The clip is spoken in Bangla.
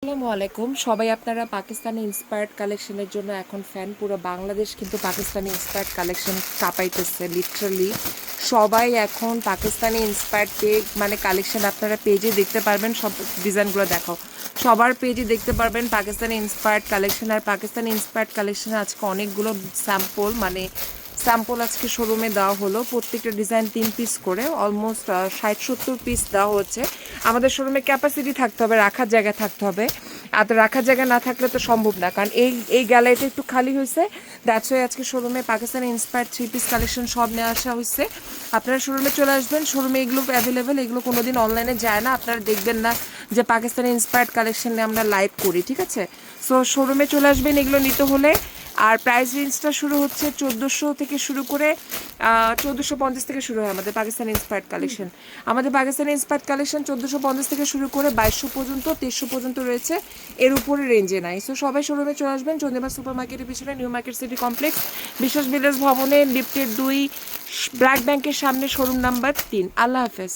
আসসালামু আলাইকুম। সবাই আপনারা পাকিস্তানি ইন্সপায়ার্ড কালেকশনের জন্য এখন ফ্যান। পুরো বাংলাদেশ কিন্তু পাকিস্তানি ইন্সপায়ার্ড কালেকশন কাঁপাইতেছে লিটারালি। সবাই এখন পাকিস্তানি ইন্সপায়ার্ড মানে কালেকশন আপনারা পেজে দেখতে পারবেন। সব ডিজাইনগুলো দেখাও, সবার পেজে দেখতে পারবেন পাকিস্তানি ইন্সপায়ার্ড কালেকশন। আর পাকিস্তানি ইন্সপায়ার্ড কালেকশনে আজকে অনেকগুলো স্যাম্পল আজকে শোরুমে দেওয়া হলো। প্রত্যেকটা ডিজাইন 3 পিস করে অলমোস্ট 60-70 পিস দেওয়া হচ্ছে। আমাদের শোরুমে ক্যাপাসিটি থাকতে হবে, রাখার জায়গা থাকতে হবে। আর রাখার জায়গা না থাকলে তো সম্ভব না, কারণ এই গ্যালারিটা একটু খালি হয়েছে। দ্যাটস ওয়াই আজকে শোরুমে পাকিস্তানি ইন্সপায়ার্ড 3 পিস কালেকশন সব নিয়ে আসা হয়েছে। আপনারা শোরুমে চলে আসবেন, শোরুমে এগুলো অ্যাভেলেবেল। এগুলো কোনোদিন অনলাইনে যায় না, আপনারা দেখবেন না যে পাকিস্তানি ইন্সপায়ার্ড কালেকশন নিয়ে আমরা লাইভ করি, ঠিক আছে? সো শোরুমে চলে আসবেন এগুলো নিতে হলে। আর প্রাইস রেঞ্জটা শুরু হচ্ছে 1400 থেকে শুরু করে 1450 থেকে শুরু হয় আমাদের পাকিস্তানি ইন্সপায়ার্ড কালেকশন। আমাদের পাকিস্তানি ইন্সপায়ার্ড কালেকশন 1450 থেকে শুরু করে 2200 পর্যন্ত, 2300 পর্যন্ত রয়েছে। এর উপরে রেঞ্জে নাই। সো সবাই শোরুমে চলে আসবেন, চন্দ্রিমা সুপার মার্কেটের পিছনে নিউ মার্কেট সিটি কমপ্লেক্স, বিশ্বাস বিল্ডার্স ভবনে লিফটের 2, ব্র্যাক ব্যাংকের সামনে, শোরুম নাম্বার 3। আল্লাহ হাফেজ।